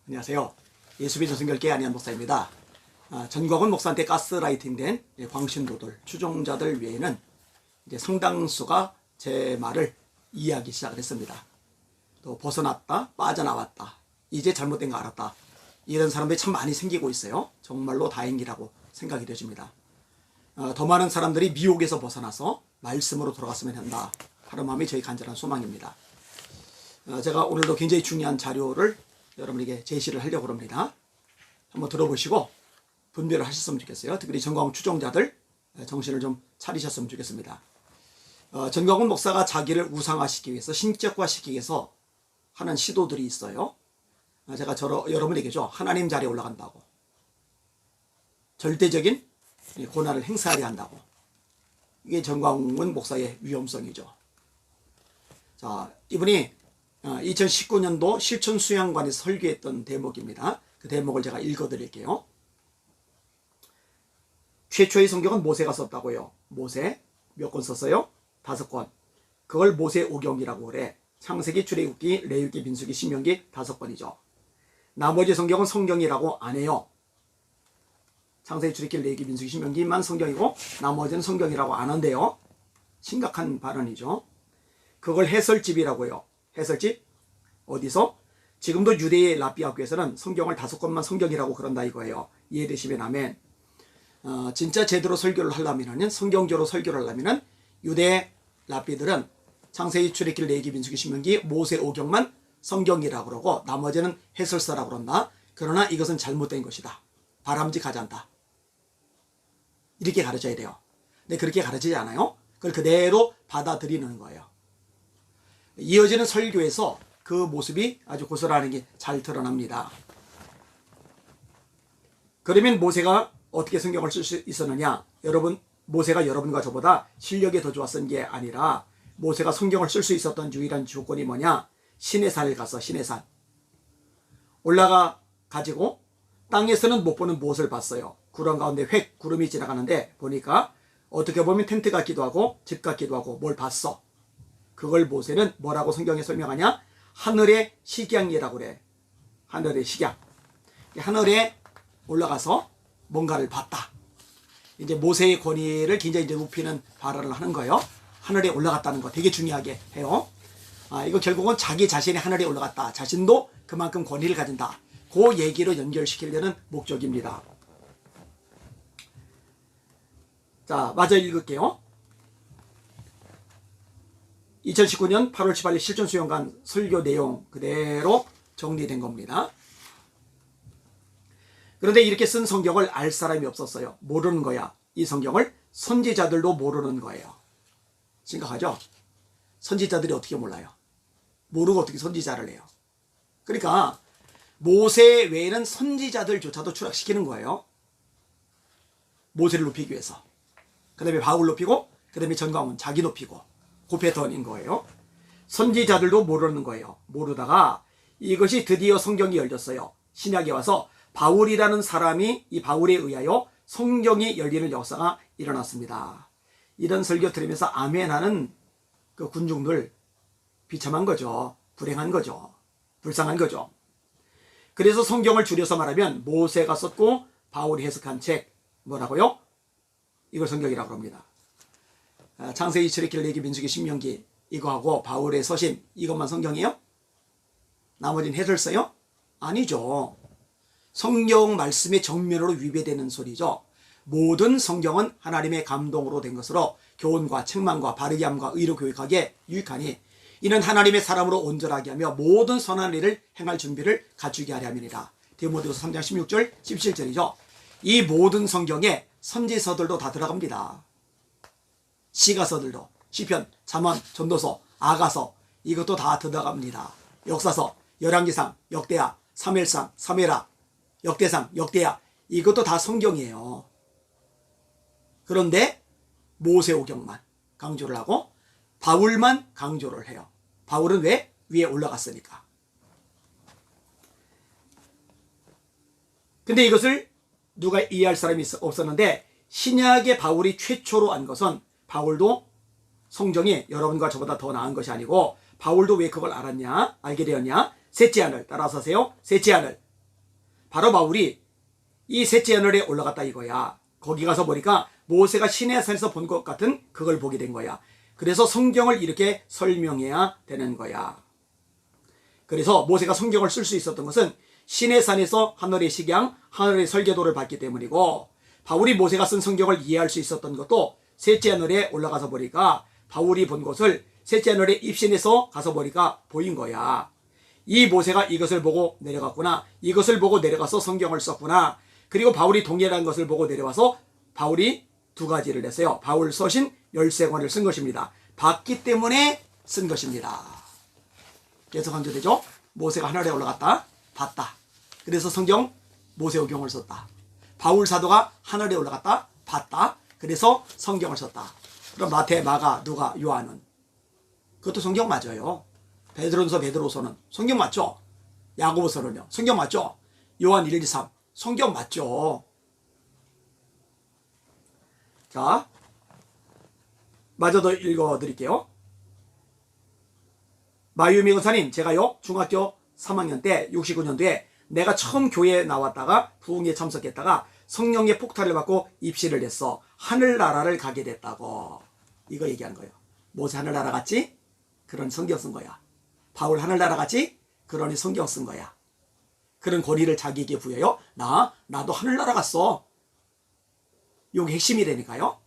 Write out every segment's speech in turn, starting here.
안녕하세요. 예수비 전승결계 안희한 목사입니다. 전광훈 목사한테 가스라이팅된 광신도들, 추종자들 외에는 이제 상당수가 제 말을 이해하기 시작을 했습니다. 또 벗어났다, 빠져나왔다, 이제 잘못된 거 알았다, 이런 사람들이 참 많이 생기고 있어요. 정말로 다행이라고 생각이 되어집니다. 더 많은 사람들이 미혹에서 벗어나서 말씀으로 돌아갔으면 한다 하는 마음이 저희 간절한 소망입니다. 제가 오늘도 굉장히 중요한 자료를 여러분에게 제시를 하려고 합니다. 한번 들어보시고 분별을 하셨으면 좋겠어요. 특히 전광훈 추종자들 정신을 좀 차리셨으면 좋겠습니다. 전광훈 목사가 자기를 우상화시키기 위해서, 신격화시키기 위해서 하는 시도들이 있어요. 제가 여러분에게 하나님 자리에 올라간다고, 절대적인 고난을 행사하려 한다고. 이게 전광훈 목사의 위험성이죠. 자, 이분이 2019년도 실천수양관에서 설교했던 대목입니다. 그 대목을 제가 읽어드릴게요. 최초의 성경은 모세가 썼다고요. 모세 몇 권 썼어요? 5권. 그걸 모세오경이라고 그래. 창세기, 출애굽기, 레위기, 민수기, 신명기 5권이죠. 나머지 성경은 성경이라고 안 해요. 창세기, 출애굽기, 레위기, 민수기, 신명기만 성경이고 나머지는 성경이라고 안 한대요. 심각한 발언이죠. 그걸 해설집이라고요. 해설집? 어디서? 지금도 유대의 랍비 학교에서는 성경을 5권만 성경이라고 그런다 이거예요. 이해되시면 아멘. 진짜 제대로 설교를 하려면, 성경적으로 설교를 하려면 유대 랍비들은 창세기, 출애굽기, 레위기, 민수기, 신명기, 모세오경만 성경이라고 그러고 나머지는 해설서라고 그런다. 그러나 이것은 잘못된 것이다. 바람직하지 않다. 이렇게 가르쳐야 돼요. 근데 그렇게 가르치지 않아요. 그걸 그대로 받아들이는 거예요. 이어지는 설교에서 그 모습이 아주 고스란하게 게 잘 드러납니다. 그러면 모세가 어떻게 성경을 쓸 수 있었느냐? 여러분, 모세가 여러분과 저보다 실력이 더 좋았던 게 아니라 모세가 성경을 쓸 수 있었던 유일한 조건이 뭐냐? 시내산을 가서, 시내산 올라가 가지고 땅에서는 못 보는 무엇을 봤어요. 구름 가운데 획 구름이 지나가는데 보니까 어떻게 보면 텐트 같기도 하고 집 같기도 하고 뭘 봤어. 그걸 모세는 뭐라고 성경에 설명하냐? 하늘의 식양이라고 그래. 하늘의 식양. 하늘에 올라가서 뭔가를 봤다. 이제 모세의 권위를 굉장히 이제 높이는 발언을 하는 거예요. 하늘에 올라갔다는 거 되게 중요하게 해요. 이거 결국은 자기 자신이 하늘에 올라갔다. 자신도 그만큼 권위를 가진다. 그 얘기로 연결시키려는 목적입니다. 자, 마저 읽을게요. 2019년 8월 18일 실천수양관 설교 내용 그대로 정리된 겁니다. 그런데 이렇게 쓴 성경을 알 사람이 없었어요. 모르는 거야. 이 성경을 선지자들도 모르는 거예요. 심각하죠? 선지자들이 어떻게 몰라요? 모르고 어떻게 선지자를 해요? 그러니까 모세 외에는 선지자들조차도 추락시키는 거예요. 모세를 높이기 위해서. 그 다음에 바울 높이고, 그 다음에 전광훈 자기 높이고, 그 패턴인 거예요. 선지자들도 모르는 거예요. 모르다가 이것이 드디어 성경이 열렸어요. 신약에 와서 바울이라는 사람이, 이 바울에 의하여 성경이 열리는 역사가 일어났습니다. 이런 설교 들으면서 아멘 하는 그 군중들 비참한 거죠. 불행한 거죠. 불쌍한 거죠. 그래서 성경을 줄여서 말하면 모세가 썼고 바울이 해석한 책 뭐라고요? 이걸 성경이라고 합니다. 창세기, 출애굽기, 레위기, 민수기, 신명기 이거하고 바울의 서신 이것만 성경이에요? 나머지는 해설서요? 아니죠. 성경 말씀의 정면으로 위배되는 소리죠. 모든 성경은 하나님의 감동으로 된 것으로 교훈과 책망과 바르게 함과 의로 교육하기에 유익하니 이는 하나님의 사람으로 온전하게 하며 모든 선한 일을 행할 준비를 갖추게 하려 함이니라. 디모데후서 3장 16절 17절이죠. 이 모든 성경에 선지서들도 다 들어갑니다. 시가서들도, 시편, 잠언, 전도서, 아가서 이것도 다 들어갑니다. 역사서, 열왕기상, 역대하, 사무엘상, 사무엘하, 역대상, 역대하 이것도 다 성경이에요. 그런데 모세오경만 강조를 하고 바울만 강조를 해요. 바울은 왜? 위에 올라갔으니까. 근데 이것을 누가 이해할 사람이 없었는데 신약의 바울이 최초로 한 것은 바울도 성경이 여러분과 저보다 더 나은 것이 아니고 바울도 왜 그걸 알았냐? 알게 되었냐? 셋째 하늘 따라서 하세요. 셋째 하늘 바로 바울이 이 셋째 하늘에 올라갔다 이거야. 거기 가서 보니까 모세가 시내산에서 본 것 같은 그걸 보게 된 거야. 그래서 성경을 이렇게 설명해야 되는 거야. 그래서 모세가 성경을 쓸 수 있었던 것은 시내산에서 하늘의 식양, 하늘의 설계도를 봤기 때문이고, 바울이 모세가 쓴 성경을 이해할 수 있었던 것도 셋째 하늘에 올라가서 보니까 바울이 본 것을 셋째 하늘에 입신해서 가서 보니까 보인 거야. 이 모세가 이것을 보고 내려갔구나. 이것을 보고 내려가서 성경을 썼구나. 그리고 바울이 동일한 것을 보고 내려와서 바울이 두 가지를 냈어요. 바울 서신 13권을 쓴 것입니다. 봤기 때문에 쓴 것입니다. 계속 강조되죠? 모세가 하늘에 올라갔다. 봤다. 그래서 성경 모세오경을 썼다. 바울 사도가 하늘에 올라갔다. 봤다. 그래서 성경을 썼다. 그럼 마태, 마가, 누가, 요한은? 그것도 성경 맞아요. 베드로전서, 베드로서는 성경 맞죠? 야고보서는요. 성경 맞죠? 요한 1, 2, 3 성경 맞죠? 자, 마저 더 읽어드릴게요. 마유미 권사님, 제가요 중학교 3학년 때 69년도에 내가 처음 교회에 나왔다가 부흥에 참석했다가 성령의 폭발을 받고 입시를 했어. 하늘나라를 가게 됐다고. 이거 얘기하는 거예요. 모세 하늘나라 갔지? 그러니 성경 쓴 거야. 바울 하늘나라 갔지? 그러니 성경 쓴 거야. 그런 권위를 자기에게 부여요. 나도 하늘나라 갔어. 이게 핵심이라니까요.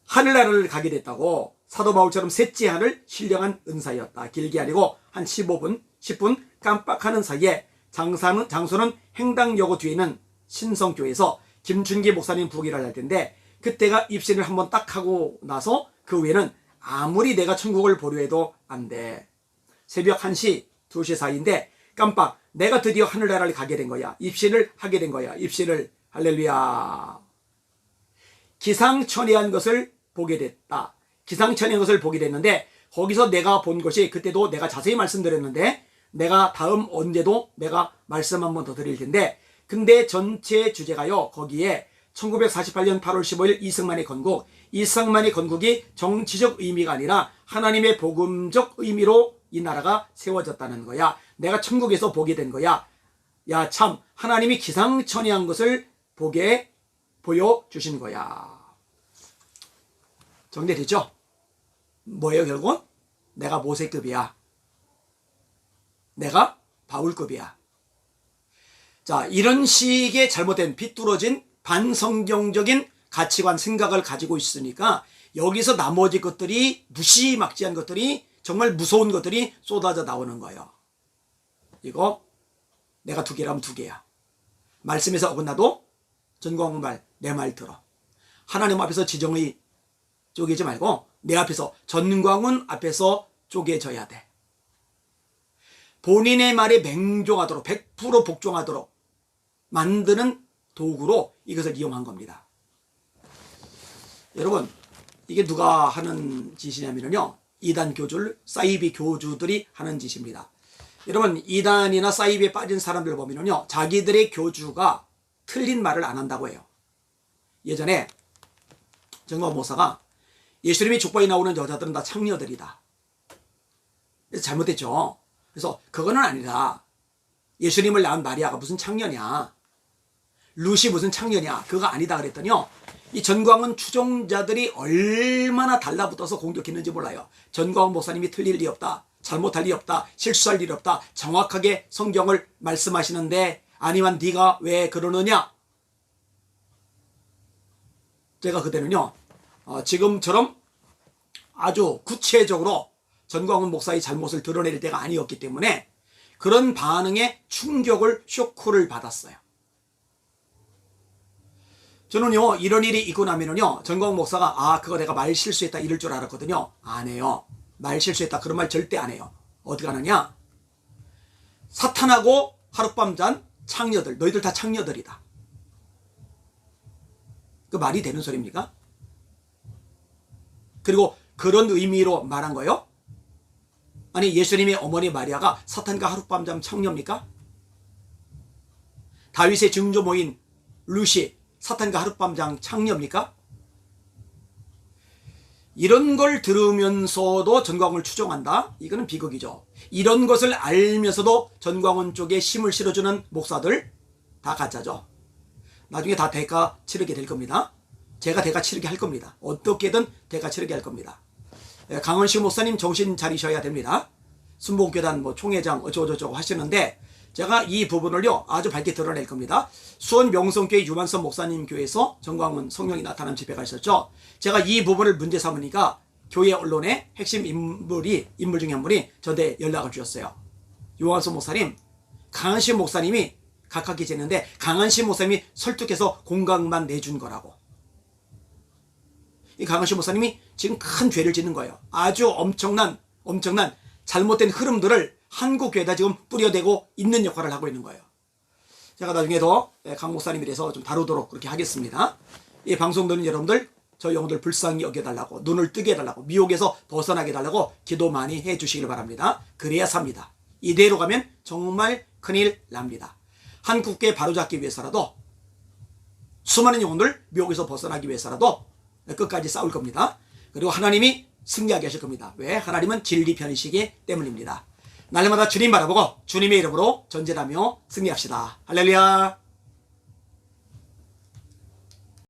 하늘나라를 가게 됐다고. 사도 바울처럼 셋째 하늘 신령한 은사였다. 길게 아니고 한 15분, 10분 깜빡하는 사이에 장소는 행당여고 뒤에 있는 신성교회에서 김준기 목사님 부기를 할 텐데, 그때가 입신을 한번 딱 하고 나서 그 후에는 아무리 내가 천국을 보려 해도 안 돼. 새벽 1시, 2시 사이인데 깜빡 내가 드디어 하늘나라를 가게 된 거야. 입신을 하게 된 거야. 입신을. 할렐루야. 기상천외한 것을 보게 됐다. 기상천외한 것을 보게 됐는데, 거기서 내가 본 것이, 그때도 내가 자세히 말씀드렸는데, 내가 다음 언제도 내가 말씀 한 번 더 드릴 텐데, 근데 전체 주제가요, 거기에 1948년 8월 15일 이승만의 건국, 이승만의 건국이 정치적 의미가 아니라 하나님의 복음적 의미로 이 나라가 세워졌다는 거야. 내가 천국에서 보게 된 거야. 야, 참 하나님이 기상천외한 것을 보게 보여주신 거야. 정리됐죠? 뭐예요 결국은? 내가 모세급이야. 내가 바울급이야. 자, 이런 식의 잘못된 비뚤어진 반성경적인 가치관, 생각을 가지고 있으니까 여기서 나머지 것들이, 무시막지한 것들이, 정말 무서운 것들이 쏟아져 나오는 거예요. 이거 내가 두 개라면 두 개야. 말씀에서 어긋나도 전광훈 말, 내 말 들어. 하나님 앞에서 지정의 쪼개지 말고 내 앞에서, 전광훈 앞에서 쪼개져야 돼. 본인의 말에 맹종하도록, 100% 복종하도록 만드는 도구로 이것을 이용한 겁니다. 여러분, 이게 누가 하는 짓이냐면요, 이단 교주들, 사이비 교주들이 하는 짓입니다. 여러분, 이단이나 사이비에 빠진 사람들 보면요, 자기들의 교주가 틀린 말을 안 한다고 해요. 예전에 정광훈 목사가 예수님이 족보에 나오는 여자들은 다 창녀들이다. 그래서 잘못됐죠. 그래서 그거는 아니다. 예수님을 낳은 마리아가 무슨 창녀냐, 루시 무슨 창녀냐, 그거 아니다 그랬더니요, 이 전광훈 추종자들이 얼마나 달라붙어서 공격했는지 몰라요. 전광훈 목사님이 틀릴 리 없다, 잘못할 리 없다, 실수할 일 없다, 정확하게 성경을 말씀하시는데 아니면 네가 왜 그러느냐. 제가 그때는요, 지금처럼 아주 구체적으로 전광훈 목사의 잘못을 드러낼 때가 아니었기 때문에 그런 반응에 충격을, 쇼크를 받았어요. 저는요, 이런 일이 있고 나면은요, 전광훈 목사가 그거 내가 말 실수했다 이럴 줄 알았거든요. 안 해요. 말 실수했다 그런 말 절대 안 해요. 어떻게 하느냐, 사탄하고 하룻밤 잔 창녀들, 너희들 다 창녀들이다. 그 말이 되는 소리입니까? 그리고 그런 의미로 말한 거예요? 아니, 예수님의 어머니 마리아가 사탄과 하룻밤 잠 창녀입니까? 다윗의 증조모인 루시, 사탄과 하룻밤 잠 창녀입니까? 이런 걸 들으면서도 전광훈을 추종한다? 이거는 비극이죠. 이런 것을 알면서도 전광훈 쪽에 힘을 실어주는 목사들 다 가짜죠. 나중에 다 대가 치르게 될 겁니다. 제가 대가 치르게 할 겁니다. 어떻게든 대가 치르게 할 겁니다. 강원식 목사님 정신 차리셔야 됩니다. 순복교단 총회장 어쩌고저쩌고 하시는데 제가 이 부분을요 아주 밝게 드러낼 겁니다. 수원 명성교회 유만선 목사님 교회에서 전광훈 성령이 나타난 집회가 있었죠. 제가 이 부분을 문제 삼으니까 교회 언론의 핵심 인물 중에 한 분이 저한테 연락을 주셨어요. 유만선 목사님, 강한식 목사님이 각하게 지냈는데 강한식 목사님이 설득해서 공각만 내준 거라고. 이 강한식 목사님이 지금 큰 죄를 짓는 거예요. 아주 엄청난 잘못된 흐름들을 한국 교회에다 지금 뿌려대고 있는 역할을 하고 있는 거예요. 제가 나중에도 강 목사님에 대해서 좀 다루도록 그렇게 하겠습니다. 이 방송 듣는 여러분들, 저 영혼들 불쌍히 여겨달라고, 눈을 뜨게 해달라고, 미혹에서 벗어나게 해달라고 기도 많이 해주시길 바랍니다. 그래야 삽니다. 이대로 가면 정말 큰일 납니다. 한국교회 바로잡기 위해서라도, 수많은 영혼들 미혹에서 벗어나기 위해서라도 끝까지 싸울 겁니다. 그리고 하나님이 승리하게 하실 겁니다. 왜? 하나님은 진리 편이시기 때문입니다. 날마다 주님 바라보고 주님의 이름으로 전쟁하며 승리합시다. 할렐루야.